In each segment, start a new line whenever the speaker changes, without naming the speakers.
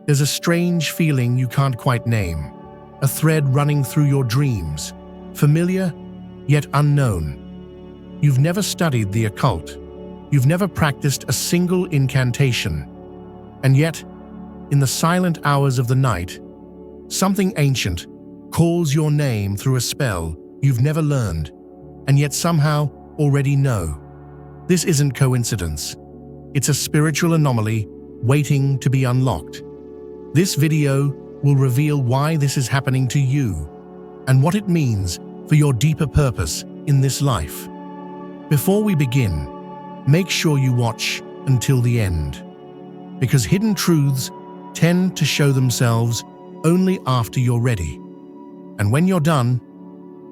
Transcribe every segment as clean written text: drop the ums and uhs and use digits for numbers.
There's a strange feeling you can't quite name, a thread running through your dreams, familiar yet unknown. You've never studied the occult. You've never practiced a single incantation. And yet, in the silent hours of the night, something ancient calls your name through a spell you've never learned, and yet somehow already know. This isn't coincidence. It's a spiritual anomaly waiting to be unlocked. This video will reveal why this is happening to you and what it means for your deeper purpose in this life. Before we begin, make sure you watch until the end, because hidden truths tend to show themselves only after you're ready. And when you're done,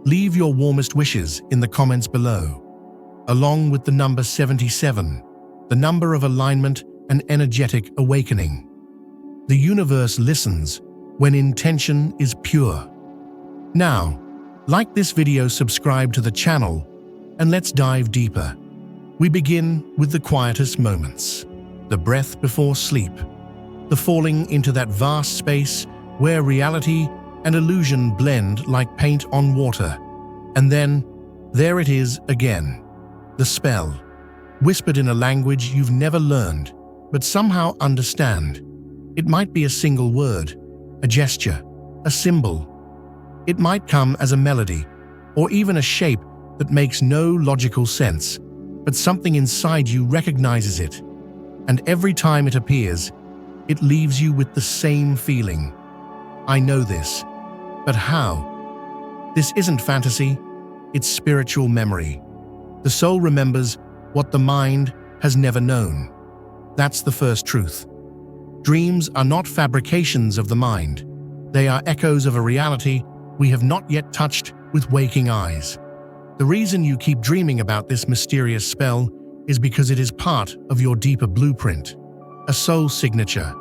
leave your warmest wishes in the comments below, along with the number 77, the number of alignment and energetic awakening. The universe listens when intention is pure. Now, like this video, subscribe to the channel, and let's dive deeper. We begin with the quietest moments, the breath before sleep, the falling into that vast space where reality and illusion blend like paint on water. And then, there it is again, the spell, whispered in a language you've never learned, but somehow understand. It might be a single word, a gesture, a symbol. It might come as a melody, or even a shape that makes no logical sense, but something inside you recognizes it. And every time it appears, it leaves you with the same feeling. I know this, but how? This isn't fantasy, it's spiritual memory. The soul remembers what the mind has never known. That's the first truth. Dreams are not fabrications of the mind. They are echoes of a reality we have not yet touched with waking eyes. The reason you keep dreaming about this mysterious spell is because it is part of your deeper blueprint, a soul signature,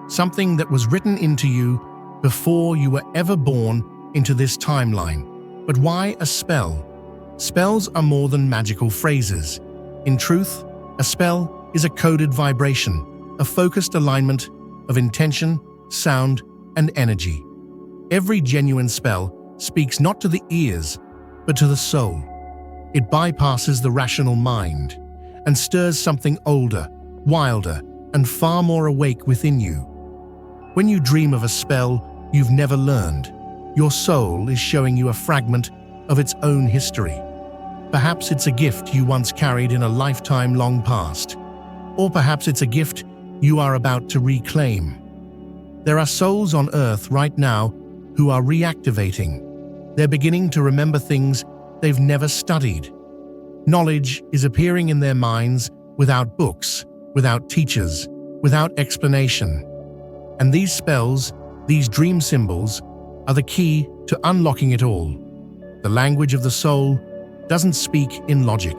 something that was written into you before you were ever born into this timeline. But why a spell? Spells are more than magical phrases. In truth, a spell is a coded vibration, a focused alignment of intention, sound, and energy. Every genuine spell speaks not to the ears, but to the soul. It bypasses the rational mind and stirs something older, wilder, and far more awake within you. When you dream of a spell you've never learned, your soul is showing you a fragment of its own history. Perhaps it's a gift you once carried in a lifetime long past, or perhaps it's a gift you are about to reclaim. There are souls on Earth right now who are reactivating. They're beginning to remember things they've never studied. Knowledge is appearing in their minds without books, without teachers, without explanation. And these spells, these dream symbols, are the key to unlocking it all. The language of the soul doesn't speak in logic.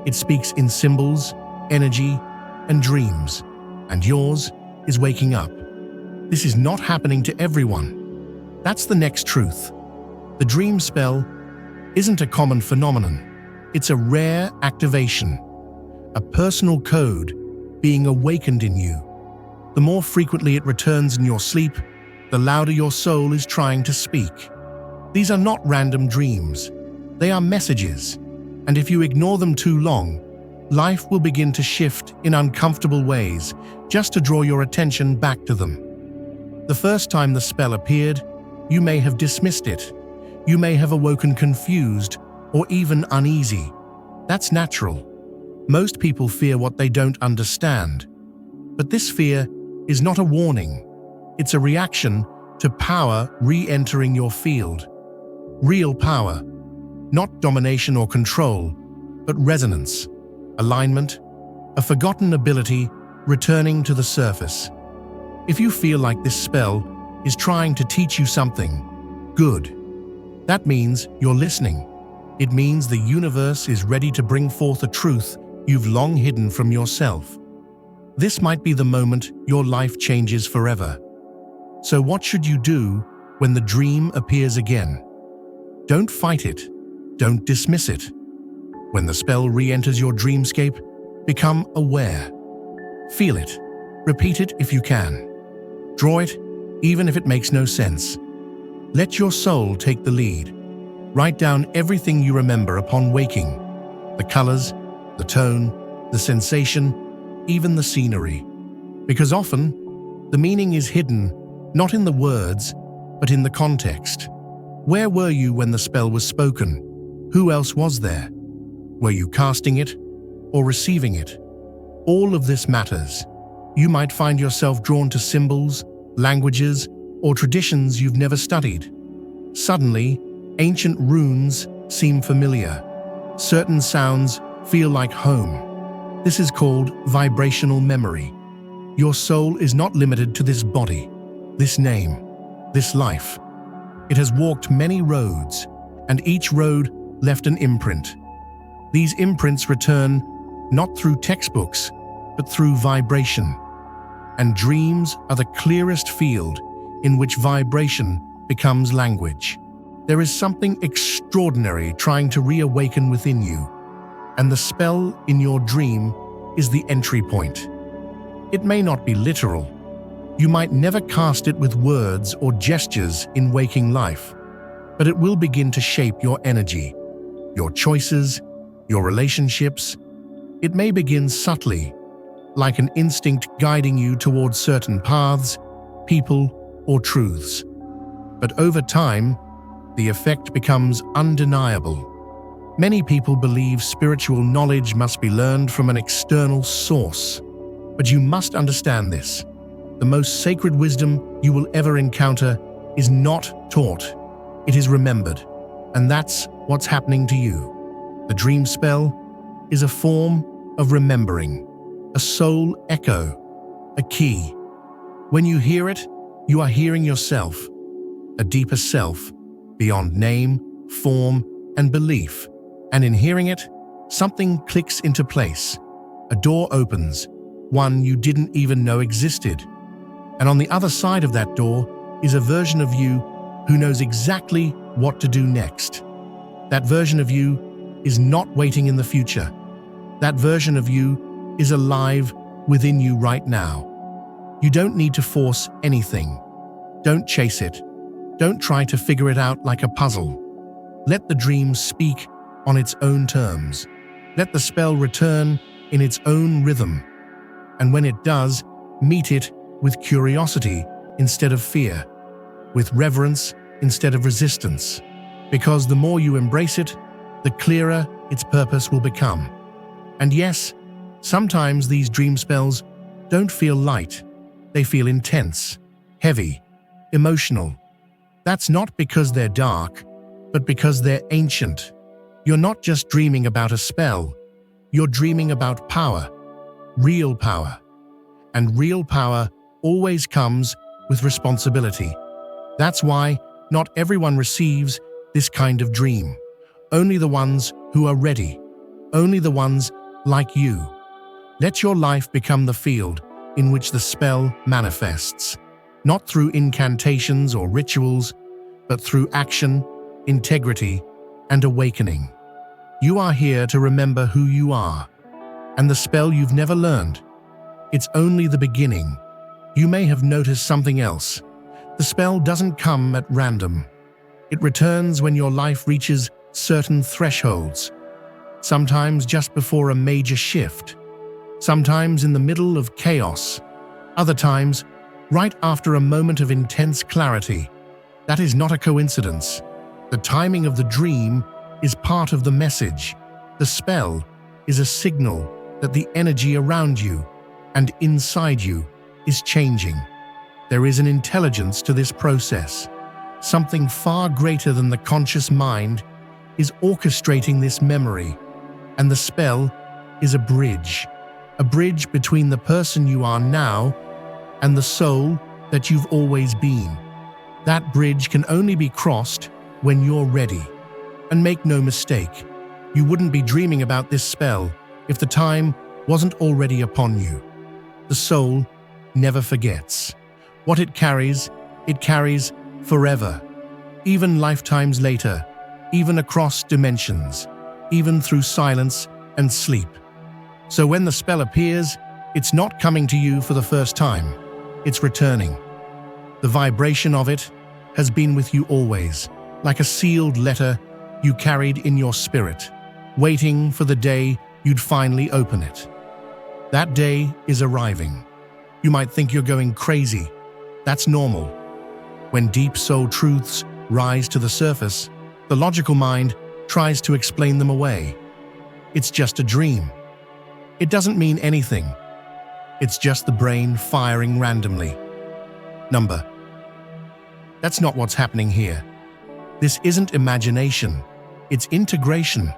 It speaks in symbols, energy, and dreams. And yours is waking up. This is not happening to everyone. That's the next truth. The dream spell isn't a common phenomenon. It's a rare activation, a personal code being awakened in you. The more frequently it returns in your sleep, the louder your soul is trying to speak. These are not random dreams. They are messages. And if you ignore them too long, life will begin to shift in uncomfortable ways just to draw your attention back to them. The first time the spell appeared, you may have dismissed it. You may have awoken confused or even uneasy. That's natural. Most people fear what they don't understand. But this fear is not a warning. It's a reaction to power re-entering your field. Real power, not domination or control, but resonance, alignment, a forgotten ability returning to the surface. If you feel like this spell is trying to teach you something, good. That means you're listening. It means the universe is ready to bring forth a truth you've long hidden from yourself. This might be the moment your life changes forever. So what should you do when the dream appears again? Don't fight it. Don't dismiss it. When the spell re-enters your dreamscape, become aware. Feel it. Repeat it if you can. Draw it, even if it makes no sense. Let your soul take the lead. Write down everything you remember upon waking. The colors, the tone, the sensation, even the scenery. Because often, the meaning is hidden, not in the words, but in the context. Where were you when the spell was spoken? Who else was there? Were you casting it or receiving it? All of this matters. You might find yourself drawn to symbols, languages, or traditions you've never studied. Suddenly, ancient runes seem familiar. Certain sounds feel like home. This is called vibrational memory. Your soul is not limited to this body, this name, this life. It has walked many roads, and each road left an imprint. These imprints return not through textbooks, but through vibration. And dreams are the clearest field in which vibration becomes language. There is something extraordinary trying to reawaken within you, and the spell in your dream is the entry point. It may not be literal. You might never cast it with words or gestures in waking life, but it will begin to shape your energy, your choices, your relationships. It may begin subtly, like an instinct guiding you towards certain paths, people, or truths. But over time, the effect becomes undeniable. Many people believe spiritual knowledge must be learned from an external source. But you must understand this. The most sacred wisdom you will ever encounter is not taught. It is remembered. And that's what's happening to you. The dream spell is a form of remembering, a soul echo, a key. When you hear it, you are hearing yourself, a deeper self, beyond name, form, and belief. And in hearing it, something clicks into place. A door opens, one you didn't even know existed. And on the other side of that door is a version of you who knows exactly what to do next. That version of you is not waiting in the future. That version of you is alive within you right now. You don't need to force anything. Don't chase it. Don't try to figure it out like a puzzle. Let the dream speak on its own terms. Let the spell return in its own rhythm. And when it does, meet it with curiosity instead of fear, with reverence instead of resistance. Because the more you embrace it, the clearer its purpose will become. And yes, sometimes these dream spells don't feel light. They feel intense, heavy, emotional. That's not because they're dark, but because they're ancient. You're not just dreaming about a spell. You're dreaming about power, real power. And real power always comes with responsibility. That's why not everyone receives this kind of dream. Only the ones who are ready. Only the ones like you. Let your life become the field in which the spell manifests. Not through incantations or rituals, but through action, integrity, and awakening. You are here to remember who you are, and the spell you've never learned. It's only the beginning. You may have noticed something else. The spell doesn't come at random. It returns when your life reaches certain thresholds, sometimes just before a major shift, sometimes in the middle of chaos, other times right after a moment of intense clarity. That is not a coincidence. The timing of the dream is part of the message. The spell is a signal that the energy around you and inside you is changing. There is an intelligence to this process. Something far greater than the conscious mind is orchestrating this memory, and the spell is a bridge between the person you are now and the soul that you've always been. That bridge can only be crossed when you're ready. And make no mistake, you wouldn't be dreaming about this spell if the time wasn't already upon you. The soul never forgets. What it carries forever, even lifetimes later, even across dimensions, even through silence and sleep. So when the spell appears, it's not coming to you for the first time. It's returning. The vibration of it has been with you always, like a sealed letter you carried in your spirit, waiting for the day you'd finally open it. That day is arriving. You might think you're going crazy. That's normal. When deep soul truths rise to the surface, the logical mind tries to explain them away. It's just a dream. It doesn't mean anything. It's just the brain firing randomly. Number. That's not what's happening here. This isn't imagination. It's integration.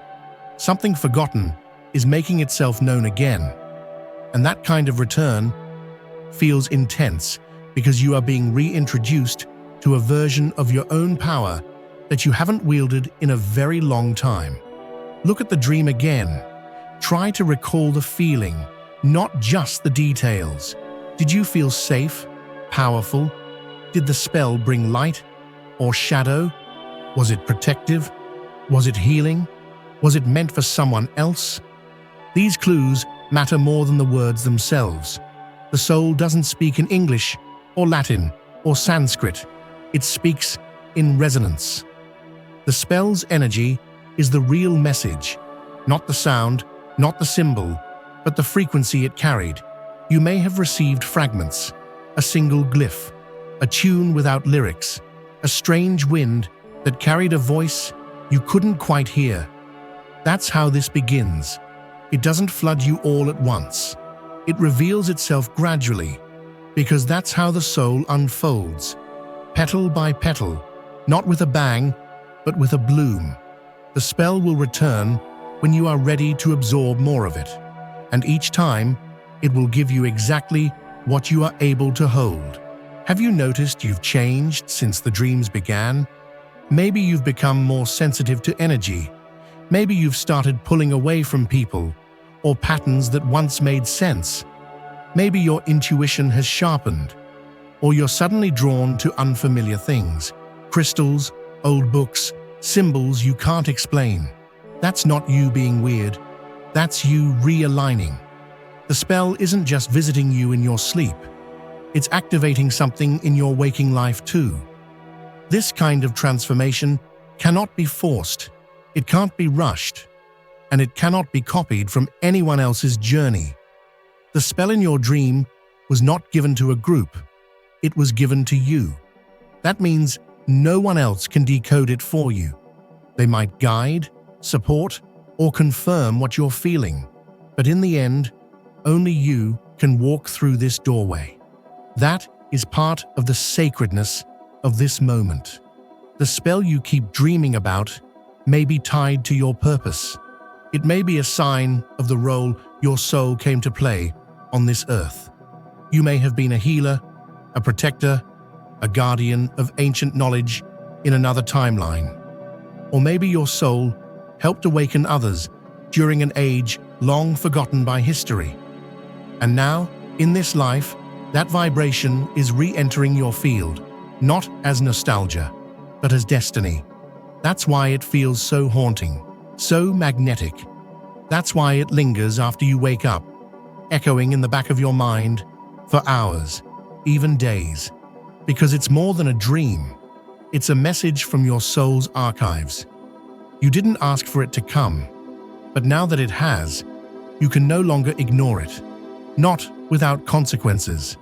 Something forgotten is making itself known again. And that kind of return feels intense because you are being reintroduced to a version of your own power that you haven't wielded in a very long time. Look at the dream again. Try to recall the feeling, not just the details. Did you feel safe, powerful? Did the spell bring light or shadow? Was it protective? Was it healing? Was it meant for someone else? These clues matter more than the words themselves. The soul doesn't speak in English or Latin or Sanskrit. It speaks in resonance. The spell's energy is the real message, not the sound, not the symbol, but the frequency it carried. You may have received fragments, a single glyph, a tune without lyrics, a strange wind that carried a voice you couldn't quite hear. That's how this begins. It doesn't flood you all at once. It reveals itself gradually, because that's how the soul unfolds, petal by petal, not with a bang, but with a bloom. The spell will return when you are ready to absorb more of it, and each time, it will give you exactly what you are able to hold. Have you noticed you've changed since the dreams began? Maybe you've become more sensitive to energy. Maybe you've started pulling away from people or patterns that once made sense. Maybe your intuition has sharpened, or you're suddenly drawn to unfamiliar things, crystals, old books, symbols you can't explain. That's not you being weird. That's you realigning. The spell isn't just visiting you in your sleep. It's activating something in your waking life too. This kind of transformation cannot be forced. It can't be rushed. And it cannot be copied from anyone else's journey. The spell in your dream was not given to a group. It was given to you. That means no one else can decode it for you. They might guide, support, or confirm what you're feeling. But in the end, only you can walk through this doorway. That is part of the sacredness of this moment. The spell you keep dreaming about may be tied to your purpose. It may be a sign of the role your soul came to play on this earth. You may have been a healer, a protector, a guardian of ancient knowledge in another timeline. Or maybe your soul helped awaken others during an age long forgotten by history. And now, in this life, that vibration is re-entering your field, not as nostalgia, but as destiny. That's why it feels so haunting, so magnetic. That's why it lingers after you wake up, echoing in the back of your mind for hours, even days. Because it's more than a dream. It's a message from your soul's archives. You didn't ask for it to come, but now that it has, you can no longer ignore it. Not without consequences.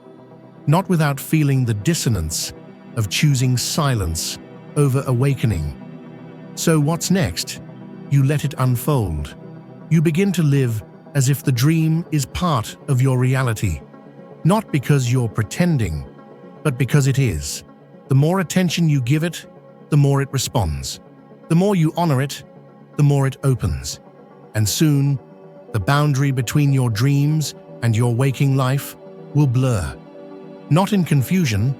Not without feeling the dissonance of choosing silence over awakening. So what's next? You let it unfold. You begin to live as if the dream is part of your reality. Not because you're pretending, but because it is. The more attention you give it, the more it responds. The more you honor it, the more it opens. And soon, the boundary between your dreams and your waking life will blur. Not in confusion,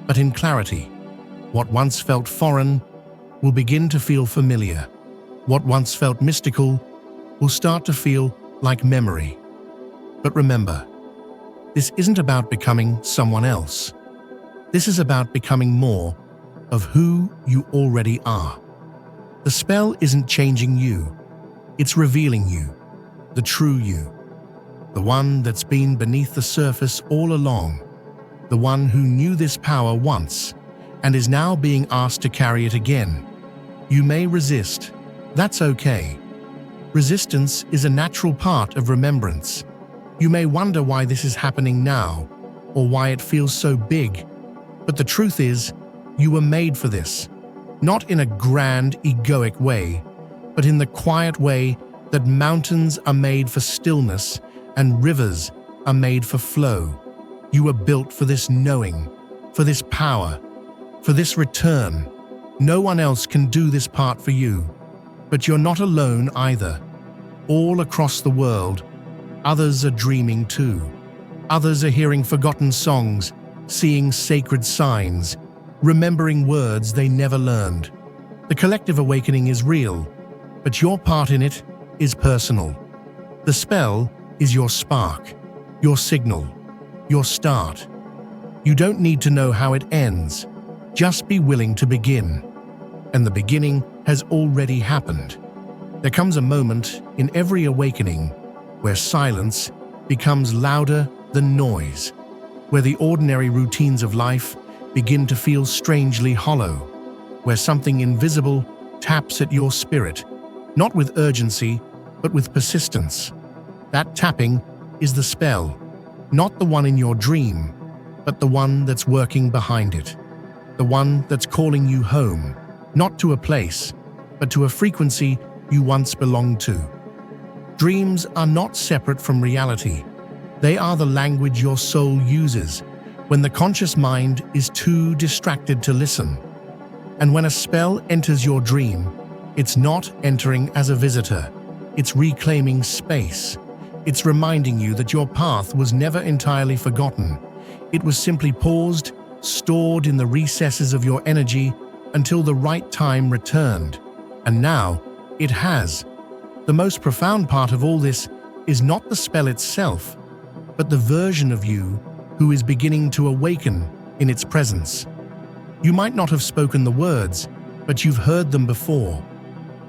but in clarity. What once felt foreign will begin to feel familiar. What once felt mystical will start to feel like memory. But remember, this isn't about becoming someone else. This is about becoming more of who you already are. The spell isn't changing you. It's revealing you, the true you, the one that's been beneath the surface all along. the one who knew this power once and is now being asked to carry it again. You may resist. That's okay. Resistance is a natural part of remembrance. You may wonder why this is happening now, or why it feels so big. But the truth is, you were made for this. Not in a grand, egoic way, but in the quiet way that mountains are made for stillness and rivers are made for flow. You were built for this knowing, for this power, for this return. No one else can do this part for you. But you're not alone either. All across the world, others are dreaming too. Others are hearing forgotten songs, seeing sacred signs, remembering words they never learned. The collective awakening is real, but your part in it is personal. The spell is your spark, your signal, your start. You don't need to know how it ends. Just be willing to begin. And the beginning has already happened. There comes a moment in every awakening where silence becomes louder than noise, where the ordinary routines of life begin to feel strangely hollow, where something invisible taps at your spirit, not with urgency, but with persistence. That tapping is the spell, not the one in your dream, but the one that's working behind it, the one that's calling you home, not to a place, but to a frequency you once belonged to. Dreams are not separate from reality. They are the language your soul uses when the conscious mind is too distracted to listen. And when a spell enters your dream, it's not entering as a visitor. It's reclaiming space. It's reminding you that your path was never entirely forgotten. It was simply paused, stored in the recesses of your energy until the right time returned. And now, it has. The most profound part of all this is not the spell itself, but the version of you who is beginning to awaken in its presence. You might not have spoken the words, but you've heard them before.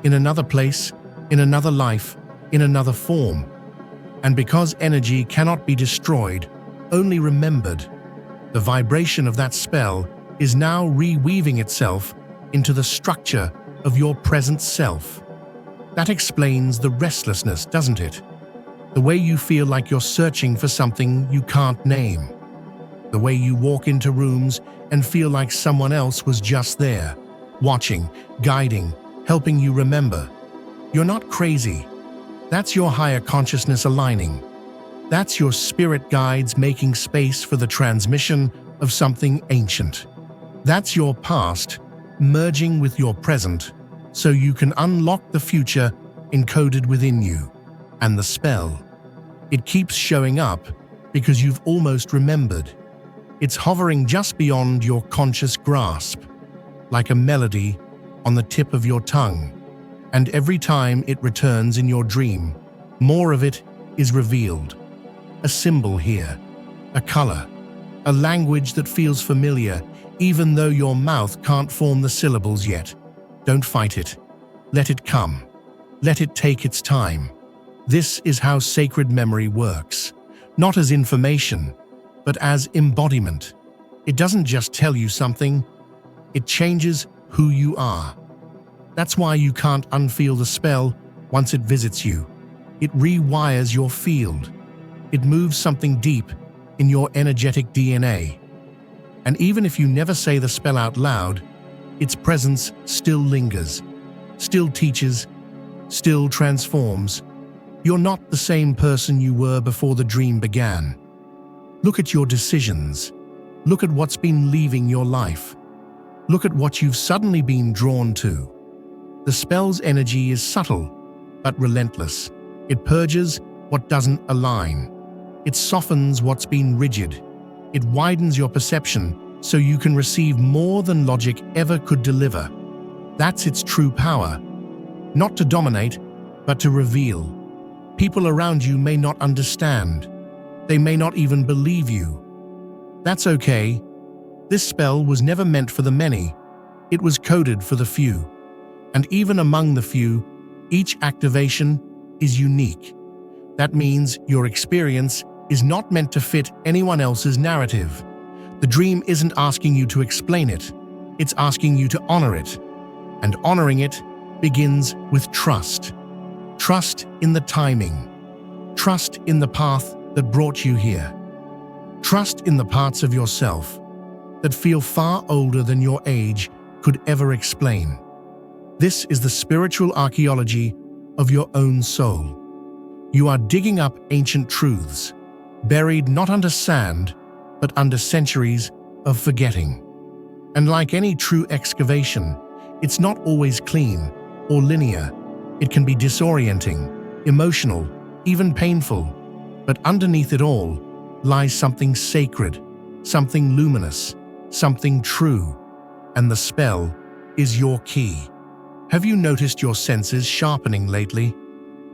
In another place, in another life, in another form. And because energy cannot be destroyed, only remembered, the vibration of that spell is now reweaving itself into the structure of your present self. That explains the restlessness, doesn't it? The way you feel like you're searching for something you can't name. The way you walk into rooms and feel like someone else was just there, watching, guiding, helping you remember. You're not crazy. That's your higher consciousness aligning. That's your spirit guides making space for the transmission of something ancient. That's your past merging with your present so you can unlock the future encoded within you. And the spell, it keeps showing up because you've almost remembered. It's hovering just beyond your conscious grasp, like a melody on the tip of your tongue. And every time it returns in your dream, more of it is revealed. A symbol here, a color, a language that feels familiar, even though your mouth can't form the syllables yet. Don't fight it. Let it come. Let it take its time. This is how sacred memory works, not as information, but as embodiment. It doesn't just tell you something, it changes who you are. That's why you can't unfeel the spell once it visits you. It rewires your field. It moves something deep in your energetic DNA. And even if you never say the spell out loud, its presence still lingers, still teaches, still transforms. You're not the same person you were before the dream began. Look at your decisions. Look at what's been leaving your life. Look at what you've suddenly been drawn to. The spell's energy is subtle, but relentless. It purges what doesn't align. It softens what's been rigid. It widens your perception so you can receive more than logic ever could deliver. That's its true power. Not to dominate, but to reveal. People around you may not understand. They may not even believe you. That's okay. This spell was never meant for the many. It was coded for the few. And even among the few, each activation is unique. That means your experience is not meant to fit anyone else's narrative. The dream isn't asking you to explain it, it's asking you to honor it. And honoring it begins with trust. Trust in the timing. Trust in the path that brought you here. Trust in the parts of yourself that feel far older than your age could ever explain. This is the spiritual archaeology of your own soul. You are digging up ancient truths, buried not under sand, but under centuries of forgetting. And like any true excavation, it's not always clean or linear. It can be disorienting, emotional, even painful. But underneath it all lies something sacred, something luminous, something true. And the spell is your key. Have you noticed your senses sharpening lately?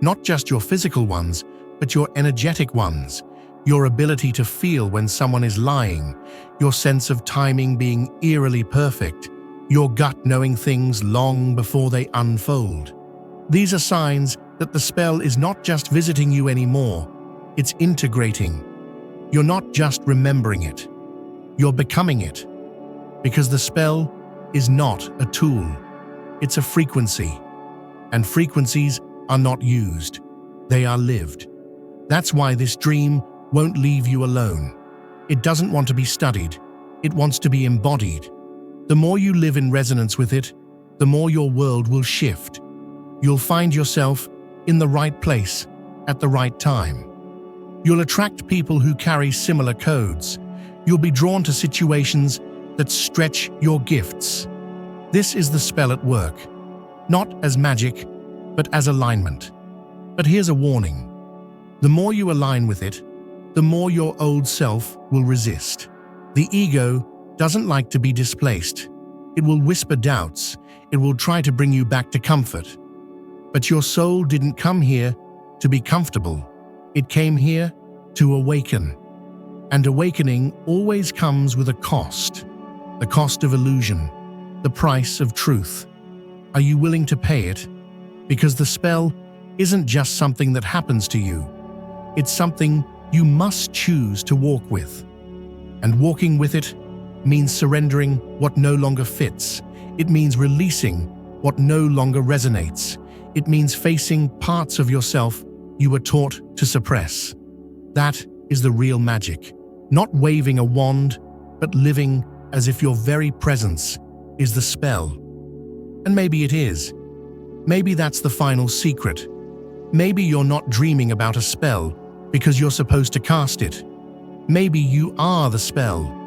Not just your physical ones, but your energetic ones. Your ability to feel when someone is lying, your sense of timing being eerily perfect, your gut knowing things long before they unfold. These are signs that the spell is not just visiting you anymore, it's integrating. You're not just remembering it, you're becoming it. Because the spell is not a tool, it's a frequency. And frequencies are not used, they are lived. That's why this dream won't leave you alone. It doesn't want to be studied, it wants to be embodied. The more you live in resonance with it, the more your world will shift. You'll find yourself in the right place at the right time. You'll attract people who carry similar codes. You'll be drawn to situations that stretch your gifts. This is the spell at work, not as magic, but as alignment. But here's a warning. The more you align with it, the more your old self will resist. The ego doesn't like to be displaced. It will whisper doubts. It will try to bring you back to comfort. But your soul didn't come here to be comfortable. It came here to awaken. And awakening always comes with a cost. The cost of illusion, the price of truth. Are you willing to pay it? Because the spell isn't just something that happens to you. It's something you must choose to walk with. And walking with it means surrendering what no longer fits. It means releasing what no longer resonates. It means facing parts of yourself you were taught to suppress. That is the real magic. Not waving a wand, but living as if your very presence is the spell. And maybe it is. Maybe that's the final secret. Maybe you're not dreaming about a spell because you're supposed to cast it. Maybe you are the spell.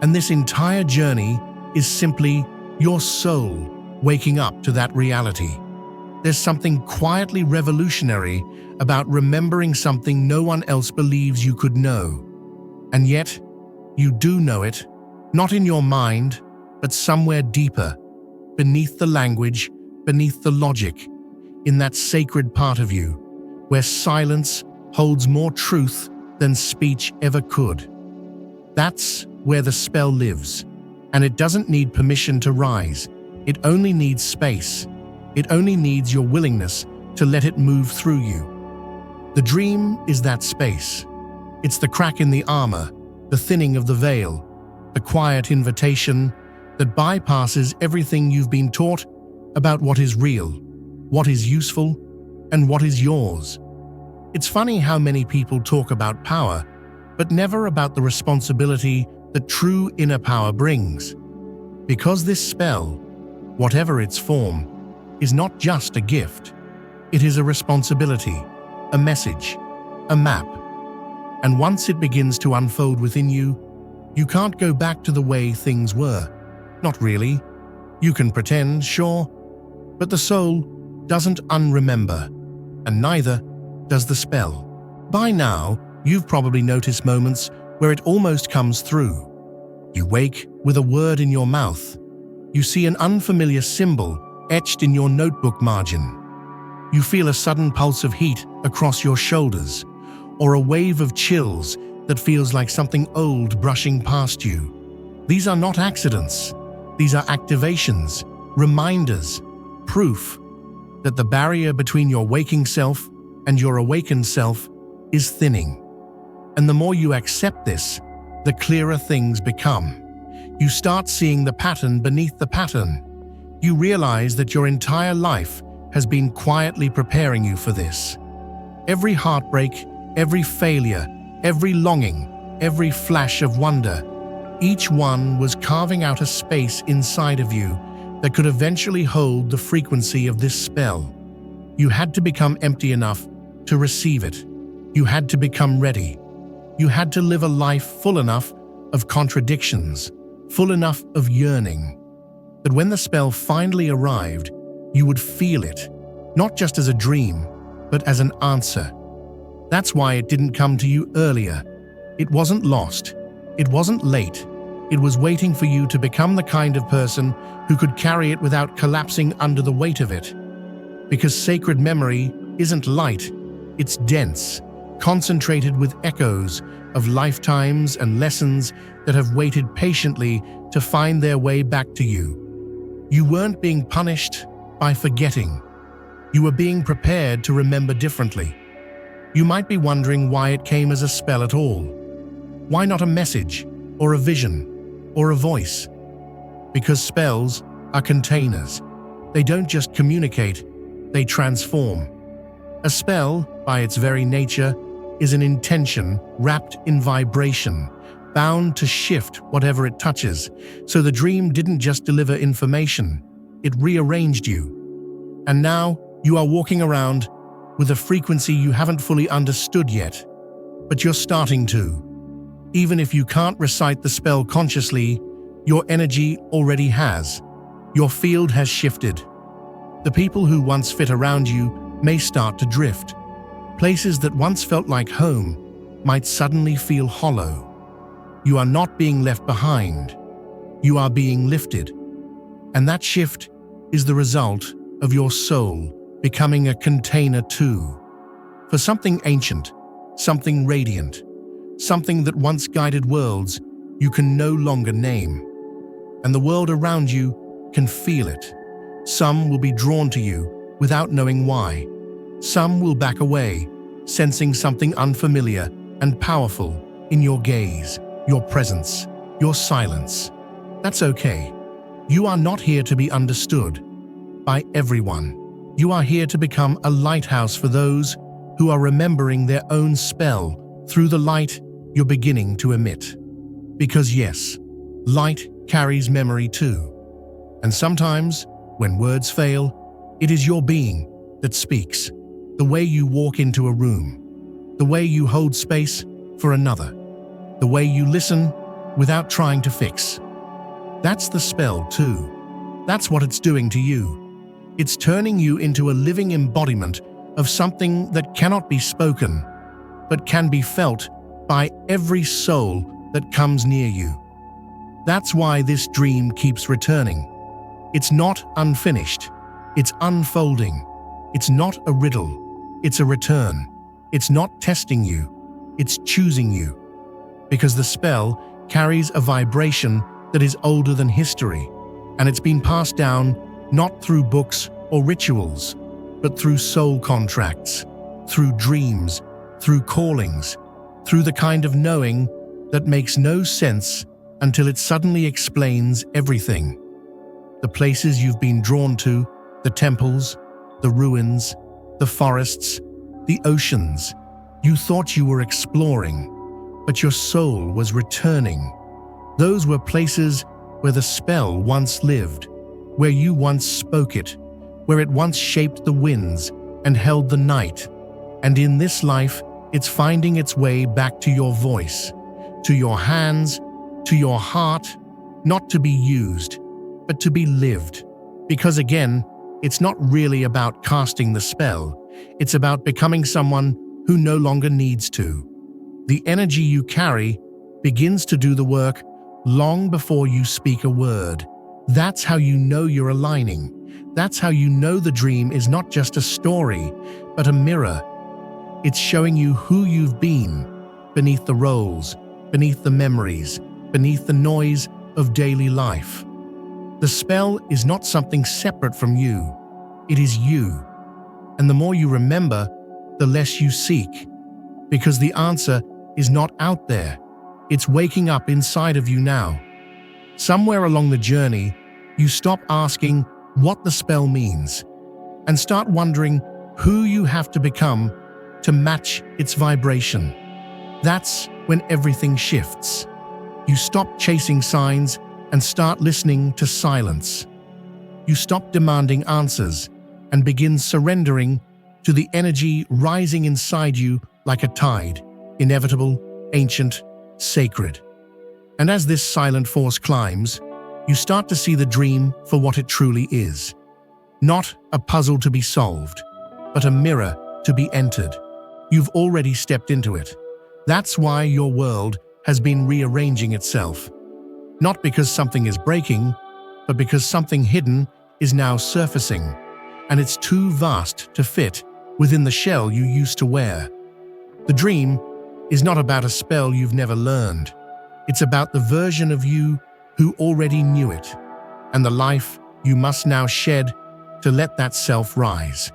And this entire journey is simply your soul waking up to that reality. There's something quietly revolutionary about remembering something no one else believes you could know. And yet, you do know it, not in your mind, but somewhere deeper, beneath the language, beneath the logic, in that sacred part of you, where silence holds more truth than speech ever could. That's where the spell lives, and it doesn't need permission to rise. It only needs space. It only needs your willingness to let it move through you. The dream is that space. It's the crack in the armor, the thinning of the veil, the quiet invitation that bypasses everything you've been taught about what is real, what is useful, and what is yours. It's funny how many people talk about power, but never about the responsibility that true inner power brings. Because this spell, whatever its form, is not just a gift. It is a responsibility, a message, a map. And once it begins to unfold within you, you can't go back to the way things were. Not really. You can pretend, sure, but the soul doesn't unremember, and neither does the spell. By now, you've probably noticed moments where it almost comes through. You wake with a word in your mouth. You see an unfamiliar symbol etched in your notebook margin. You feel a sudden pulse of heat across your shoulders, or a wave of chills that feels like something old brushing past you. These are not accidents. These are activations, reminders, proof that the barrier between your waking self and your awakened self is thinning. And the more you accept this, the clearer things become. You start seeing the pattern beneath the pattern. You realize that your entire life has been quietly preparing you for this. Every heartbreak, every failure, every longing, every flash of wonder, each one was carving out a space inside of you that could eventually hold the frequency of this spell. You had to become empty enough to receive it. You had to become ready. You had to live a life full enough of contradictions, full enough of yearning, that when the spell finally arrived, you would feel it, not just as a dream, but as an answer. That's why it didn't come to you earlier. It wasn't lost. It wasn't late. It was waiting for you to become the kind of person who could carry it without collapsing under the weight of it. Because sacred memory isn't light, it's dense, concentrated with echoes of lifetimes and lessons that have waited patiently to find their way back to you. You weren't being punished by forgetting. You were being prepared to remember differently. You might be wondering why it came as a spell at all. Why not a message, or a vision, or a voice? Because spells are containers. They don't just communicate, they transform. A spell, by its very nature, is an intention wrapped in vibration, bound to shift whatever it touches. So the dream didn't just deliver information, it rearranged you. And now you are walking around with a frequency you haven't fully understood yet, but you're starting to. Even if you can't recite the spell consciously, your energy already has. Your field has shifted. The people who once fit around you may start to drift. Places that once felt like home might suddenly feel hollow. You are not being left behind. You are being lifted. And that shift is the result of your soul becoming a container too, for something ancient, something radiant, something that once guided worlds you can no longer name. And the world around you can feel it. Some will be drawn to you without knowing why. Some will back away, sensing something unfamiliar and powerful in your gaze, your presence, your silence. That's okay. You are not here to be understood by everyone. You are here to become a lighthouse for those who are remembering their own spell through the light you're beginning to emit. Because yes, light carries memory too. And sometimes, when words fail, it is your being that speaks. The way you walk into a room, the way you hold space for another, the way you listen without trying to fix. That's the spell too. That's what it's doing to you. It's turning you into a living embodiment of something that cannot be spoken, but can be felt by every soul that comes near you. That's why this dream keeps returning. It's not unfinished. It's unfolding. It's not a riddle. It's a return. It's not testing you. It's choosing you. Because the spell carries a vibration that is older than history, and it's been passed down not through books or rituals, but through soul contracts, through dreams, through callings, through the kind of knowing that makes no sense until it suddenly explains everything. The places you've been drawn to, the temples, the ruins, the forests, the oceans, you thought you were exploring, but your soul was returning. Those were places where the spell once lived, where you once spoke it, where it once shaped the winds and held the night. And in this life, it's finding its way back to your voice, to your hands, to your heart, not to be used, but to be lived. Because again, it's not really about casting the spell, it's about becoming someone who no longer needs to. The energy you carry begins to do the work long before you speak a word. That's how you know you're aligning. That's how you know the dream is not just a story, but a mirror. It's showing you who you've been, beneath the roles, beneath the memories, beneath the noise of daily life. The spell is not something separate from you. It is you. And the more you remember, the less you seek. Because the answer is not out there. It's waking up inside of you now. Somewhere along the journey, you stop asking what the spell means and start wondering who you have to become to match its vibration. That's when everything shifts. You stop chasing signs and start listening to silence. You stop demanding answers and begin surrendering to the energy rising inside you like a tide, inevitable, ancient, sacred. And as this silent force climbs, you start to see the dream for what it truly is. Not a puzzle to be solved, but a mirror to be entered. You've already stepped into it. That's why your world has been rearranging itself. Not because something is breaking, but because something hidden is now surfacing, and it's too vast to fit within the shell you used to wear. The dream is not about a spell you've never learned. It's about the version of you who already knew it, and the life you must now shed to let that self rise.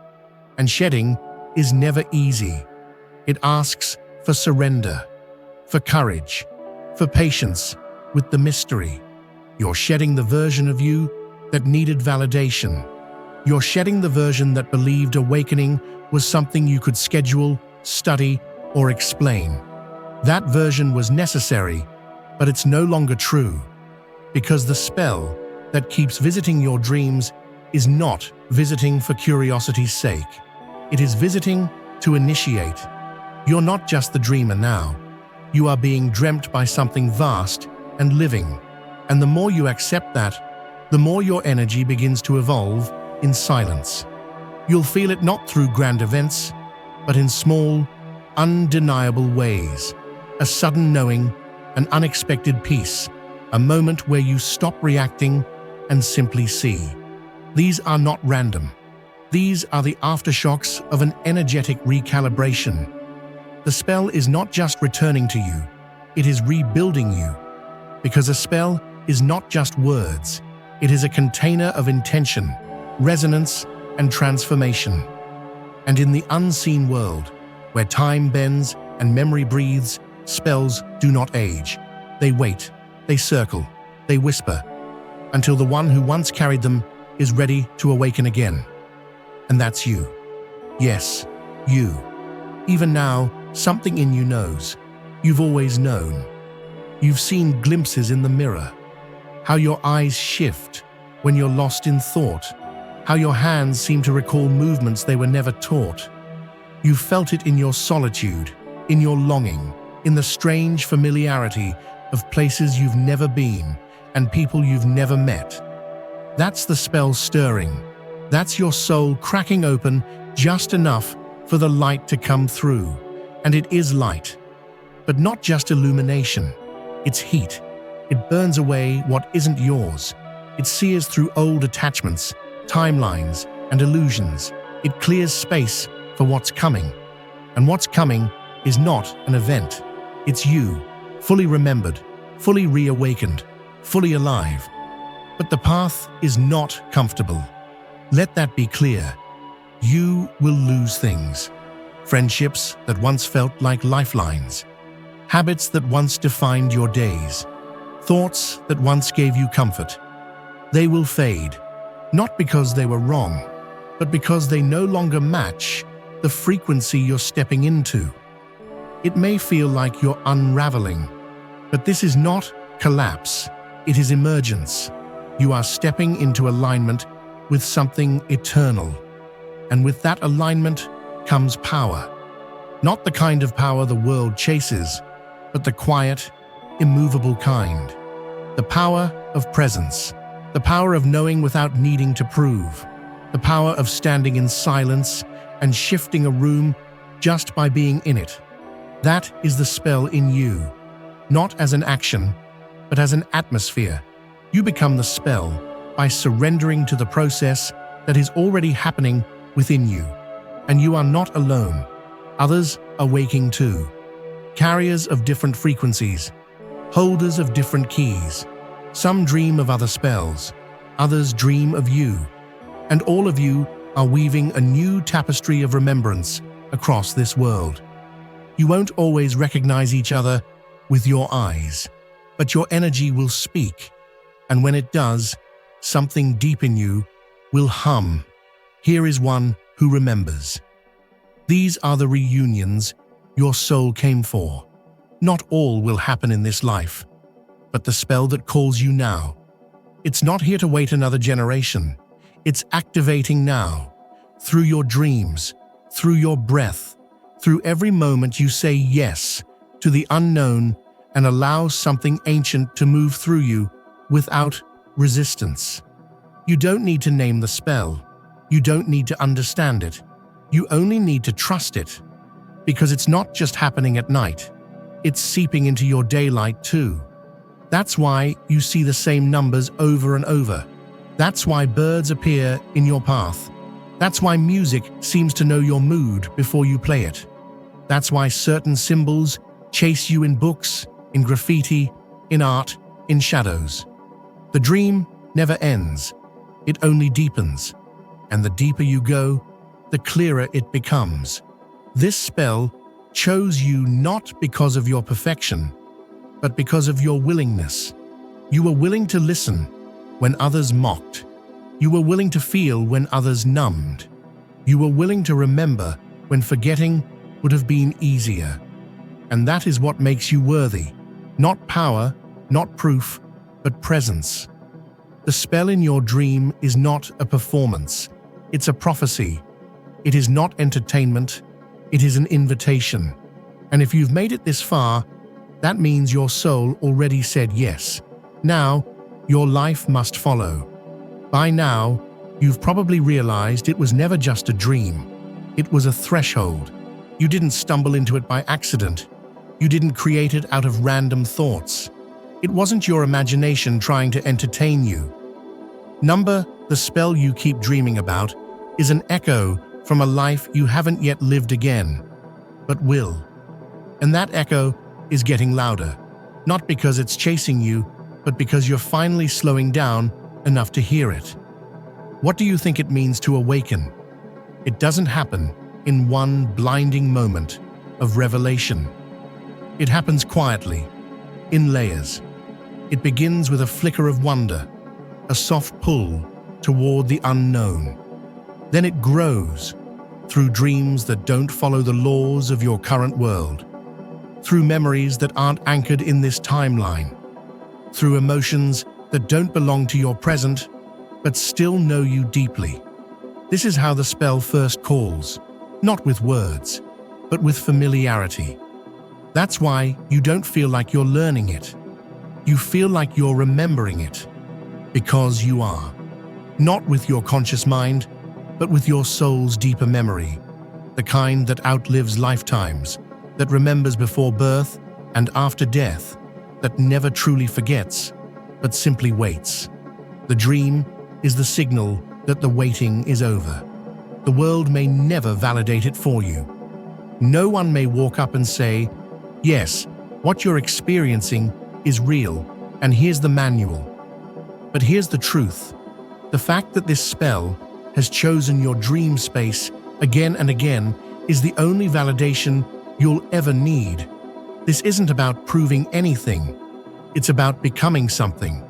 And shedding is never easy. It asks for surrender, for courage, for patience with the mystery. You're shedding the version of you that needed validation. You're shedding the version that believed awakening was something you could schedule, study, or explain. That version was necessary, but it's no longer true, because the spell that keeps visiting your dreams is not visiting for curiosity's sake. It is visiting to initiate. You're not just the dreamer now. You are being dreamt by something vast and living. And the more you accept that, the more your energy begins to evolve in silence. You'll feel it not through grand events, but in small, undeniable ways. A sudden knowing, an unexpected peace, a moment where you stop reacting and simply see. These are not random. These are the aftershocks of an energetic recalibration. The spell is not just returning to you, it is rebuilding you. Because a spell is not just words, it is a container of intention, resonance, and transformation. And in the unseen world, where time bends and memory breathes, spells do not age. They wait, they circle, they whisper, until the one who once carried them is ready to awaken again. And that's you. Yes, you. Even now, something in you knows. You've always known. You've seen glimpses in the mirror. How your eyes shift when you're lost in thought. How your hands seem to recall movements they were never taught. You felt it in your solitude, in your longing, in the strange familiarity of places you've never been and people you've never met. That's the spell stirring. That's your soul cracking open just enough for the light to come through. And it is light, but not just illumination. It's heat. It burns away what isn't yours. It sears through old attachments, timelines, and illusions. It clears space for what's coming. And what's coming is not an event. It's you, fully remembered, fully reawakened, fully alive. But the path is not comfortable. Let that be clear. You will lose things. Friendships that once felt like lifelines. Habits that once defined your days. Thoughts that once gave you comfort. They will fade, not because they were wrong, but because they no longer match the frequency you're stepping into. It may feel like you're unraveling, but this is not collapse, it is emergence. You are stepping into alignment with something eternal. And with that alignment comes power. Not the kind of power the world chases, but the quiet, immovable kind. The power of presence. The power of knowing without needing to prove. The power of standing in silence and shifting a room just by being in it. That is the spell in you. Not as an action, but as an atmosphere. You become the spell by surrendering to the process that is already happening within you. And you are not alone. Others are waking too. Carriers of different frequencies, holders of different keys. Some dream of other spells, others dream of you. And all of you are weaving a new tapestry of remembrance across this world. You won't always recognize each other, with your eyes, but your energy will speak. And when it does, something deep in you will hum. Here is one who remembers. These are the reunions your soul came for. Not all will happen in this life, but the spell that calls you now. It's not here to wait another generation. It's activating now, through your dreams, through your breath, through every moment you say yes to the unknown and allow something ancient to move through you without resistance. You don't need to name the spell. You don't need to understand it. You only need to trust it, because it's not just happening at night. It's seeping into your daylight too. That's why you see the same numbers over and over. That's why birds appear in your path. That's why music seems to know your mood before you play it. That's why certain symbols chase you in books, in graffiti, in art, in shadows. The dream never ends. It only deepens. And the deeper you go, the clearer it becomes. This spell chose you not because of your perfection, but because of your willingness. You were willing to listen when others mocked. You were willing to feel when others numbed. You were willing to remember when forgetting would have been easier. And that is what makes you worthy. Not power, not proof, but presence. The spell in your dream is not a performance. It's a prophecy. It is not entertainment. It is an invitation. And if you've made it this far, that means your soul already said yes. Now, your life must follow. By now, you've probably realized it was never just a dream. It was a threshold. You didn't stumble into it by accident. You didn't create it out of random thoughts. It wasn't your imagination trying to entertain you. The spell you keep dreaming about is an echo from a life you haven't yet lived again, but will. And that echo is getting louder, not because it's chasing you, but because you're finally slowing down enough to hear it. What do you think it means to awaken? It doesn't happen in one blinding moment of revelation. It happens quietly, in layers. It begins with a flicker of wonder, a soft pull toward the unknown. Then it grows through dreams that don't follow the laws of your current world, through memories that aren't anchored in this timeline, through emotions that don't belong to your present but still know you deeply. This is how the spell first calls, not with words, but with familiarity. That's why you don't feel like you're learning it. You feel like you're remembering it, because you are. Not with your conscious mind, but with your soul's deeper memory, the kind that outlives lifetimes, that remembers before birth and after death, that never truly forgets, but simply waits. The dream is the signal that the waiting is over. The world may never validate it for you. No one may walk up and say, "Yes, what you're experiencing is real, and here's the manual." But here's the truth. The fact that this spell has chosen your dream space again and again is the only validation you'll ever need. This isn't about proving anything. It's about becoming something.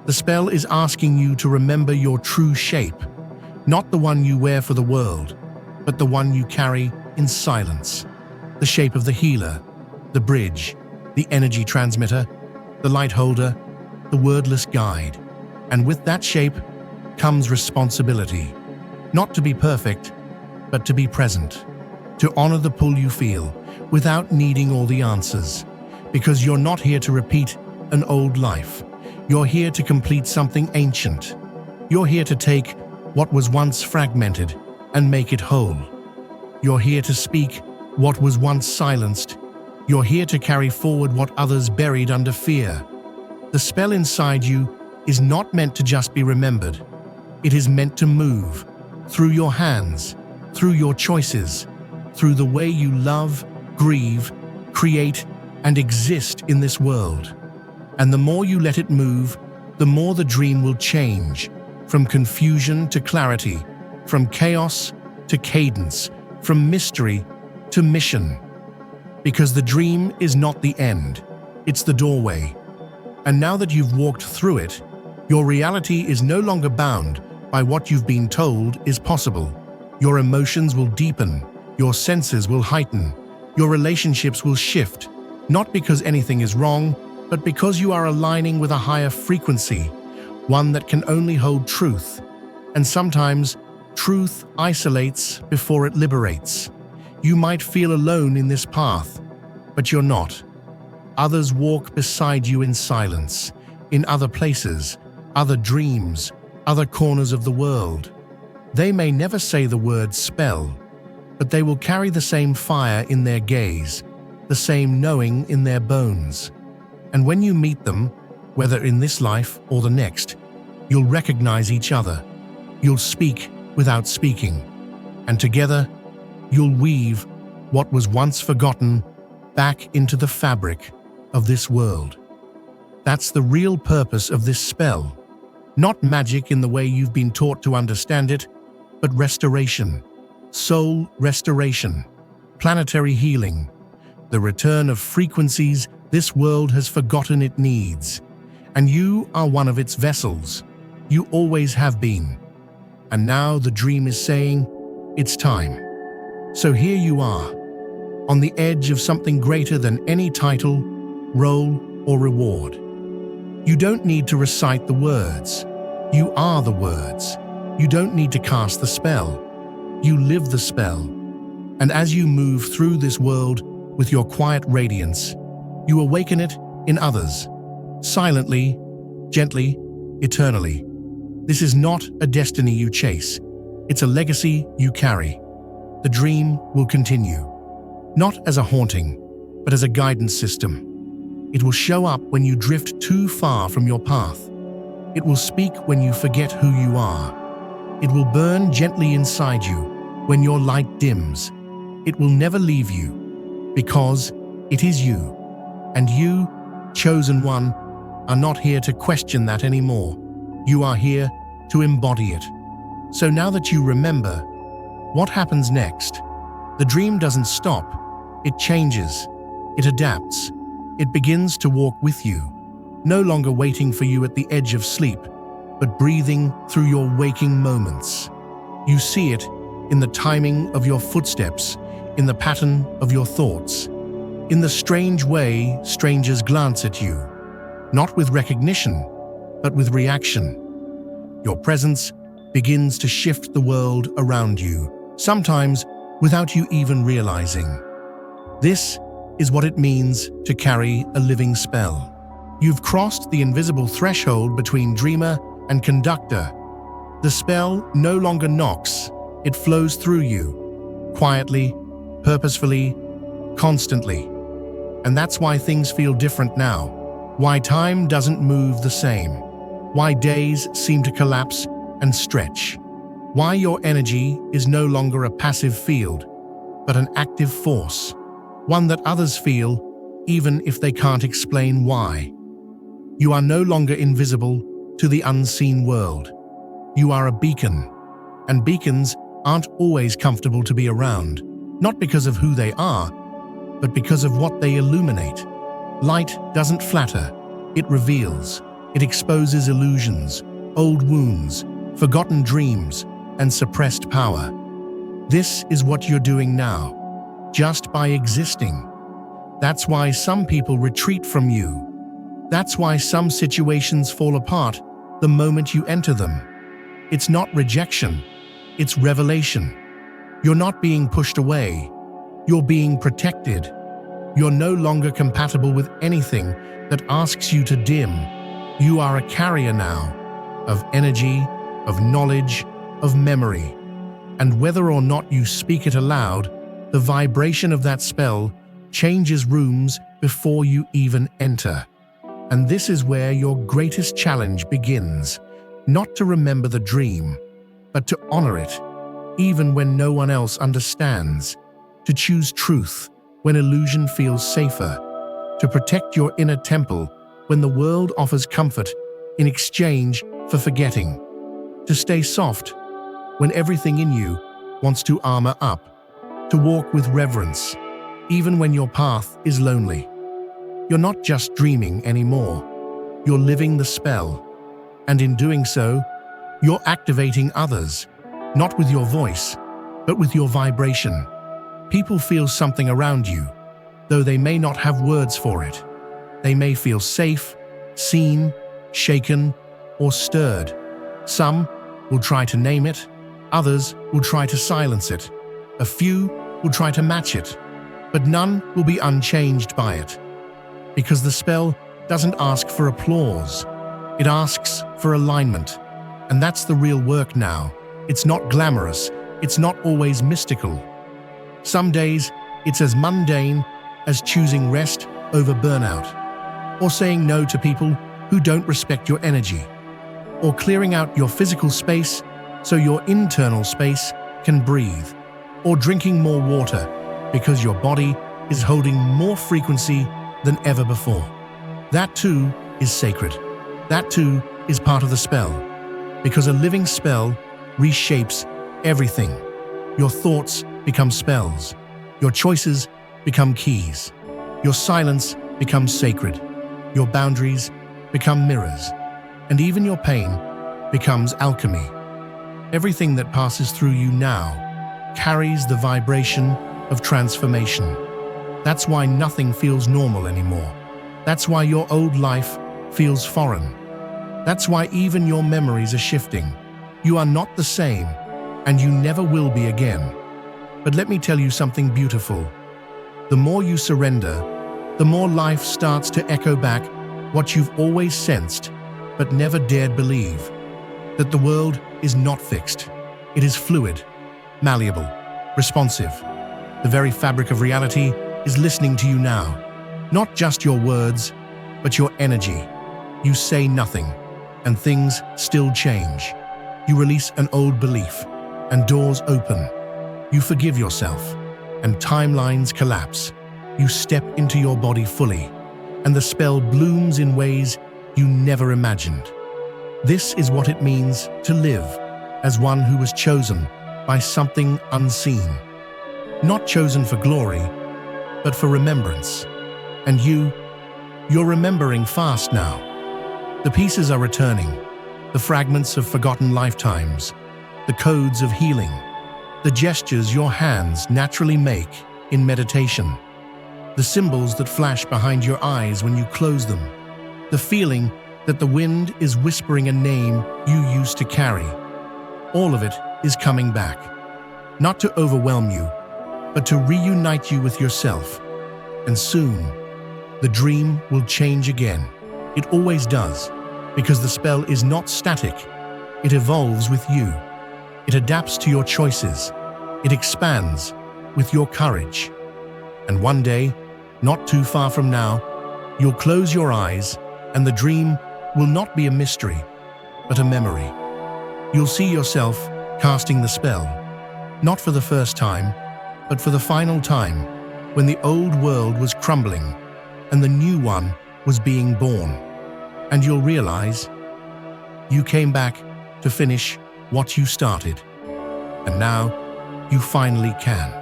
The spell is asking you to remember your true shape, not the one you wear for the world, but the one you carry in silence. The shape of the healer, the bridge, the energy transmitter, the light holder, the wordless guide. And with that shape comes responsibility. Not to be perfect, but to be present. To honor the pull you feel without needing all the answers. Because you're not here to repeat an old life. You're here to complete something ancient. You're here to take what was once fragmented and make it whole. You're here to speak what was once silenced. You're here to carry forward what others buried under fear. The spell inside you is not meant to just be remembered. It is meant to move through your hands, through your choices, through the way you love, grieve, create, and exist in this world. And the more you let it move, the more the dream will change, from confusion to clarity, from chaos to cadence, from mystery to mission. Because the dream is not the end. It's the doorway. And now that you've walked through it, your reality is no longer bound by what you've been told is possible. Your emotions will deepen, your senses will heighten, your relationships will shift, not because anything is wrong, but because you are aligning with a higher frequency, one that can only hold truth. And sometimes, truth isolates before it liberates. You might feel alone in this path, but you're not. Others walk beside you in silence, in other places, other dreams, other corners of the world. They may never say the word spell, but they will carry the same fire in their gaze, the same knowing in their bones. And when you meet them, whether in this life or the next, you'll recognize each other. You'll speak without speaking. And together, you'll weave what was once forgotten back into the fabric of this world. That's the real purpose of this spell. Not magic in the way you've been taught to understand it, but restoration, soul restoration, planetary healing, the return of frequencies this world has forgotten it needs. And you are one of its vessels. You always have been. And now the dream is saying, it's time. So here you are, on the edge of something greater than any title, role, or reward. You don't need to recite the words. You are the words. You don't need to cast the spell. You live the spell. And as you move through this world with your quiet radiance, you awaken it in others, silently, gently, eternally. This is not a destiny you chase. It's a legacy you carry. The dream will continue, not as a haunting, but as a guidance system. It will show up when you drift too far from your path. It will speak when you forget who you are. It will burn gently inside you when your light dims. It will never leave you, because it is you. And you, chosen one, are not here to question that anymore. You are here to embody it. So now that you remember, what happens next? The dream doesn't stop. It changes. It adapts. It begins to walk with you, no longer waiting for you at the edge of sleep, but breathing through your waking moments. You see it in the timing of your footsteps, in the pattern of your thoughts, in the strange way strangers glance at you, not with recognition, but with reaction. Your presence begins to shift the world around you, sometimes without you even realizing. This is what it means to carry a living spell. You've crossed the invisible threshold between dreamer and conductor. The spell no longer knocks, it flows through you, quietly, purposefully, constantly. And that's why things feel different now, why time doesn't move the same, why days seem to collapse and stretch, why your energy is no longer a passive field, but an active force, one that others feel, even if they can't explain why. You are no longer invisible to the unseen world. You are a beacon, and beacons aren't always comfortable to be around, not because of who they are, but because of what they illuminate. Light doesn't flatter, it reveals. It exposes illusions, old wounds, forgotten dreams, and suppressed power. This is what you're doing now, just by existing. That's why some people retreat from you. That's why some situations fall apart the moment you enter them. It's not rejection, it's revelation. You're not being pushed away, you're being protected. You're no longer compatible with anything that asks you to dim. You are a carrier now, of energy, of knowledge, of memory. And whether or not you speak it aloud, the vibration of that spell changes rooms before you even enter. And this is where your greatest challenge begins, not to remember the dream, but to honor it, even when no one else understands, to choose truth when illusion feels safer, to protect your inner temple when the world offers comfort in exchange for forgetting, to stay soft when everything in you wants to armor up, to walk with reverence, even when your path is lonely. you're not just dreaming anymore. You're living the spell. And in doing so, you're activating others, not with your voice, but with your vibration. People feel something around you, though they may not have words for it. They may feel safe, seen, shaken, or stirred. Some will try to name it, others will try to silence it. A few will try to match it, but none will be unchanged by it. Because the spell doesn't ask for applause, it asks for alignment. And that's the real work now. It's not glamorous, it's not always mystical. Some days, it's as mundane as choosing rest over burnout, or saying no to people who don't respect your energy, or clearing out your physical space so your internal space can breathe, or drinking more water because your body is holding more frequency than ever before. That too is sacred. That too is part of the spell, because a living spell reshapes everything. Your thoughts become spells. Your choices become keys. Your silence becomes sacred. Your boundaries become mirrors. And even your pain becomes alchemy. Everything that passes through you now carries the vibration of transformation. That's why nothing feels normal anymore. That's why your old life feels foreign. That's why even your memories are shifting. You are not the same, and you never will be again. But let me tell you something beautiful. The more you surrender, the more life starts to echo back what you've always sensed, but never dared believe. That the world is not fixed. It is fluid, malleable, responsive. The very fabric of reality is listening to you now. Not just your words, but your energy. You say nothing, and things still change. You release an old belief, and doors open. You forgive yourself, and timelines collapse. You step into your body fully, and the spell blooms in ways you never imagined. This is what it means to live as one who was chosen by something unseen. Not chosen for glory, but for remembrance. And you're remembering fast now. The pieces are returning, the fragments of forgotten lifetimes, the codes of healing, the gestures your hands naturally make in meditation, the symbols that flash behind your eyes when you close them, the feeling that the wind is whispering a name you used to carry. All of it is coming back, not to overwhelm you, but to reunite you with yourself. And soon, the dream will change again. It always does, because the spell is not static. It evolves with you. It adapts to your choices. It expands with your courage. And one day, not too far from now, you'll close your eyes and the dream will not be a mystery, but a memory. You'll see yourself casting the spell, not for the first time, but for the final time, when the old world was crumbling and the new one was being born. And you'll realize you came back to finish what you started. And now you finally can.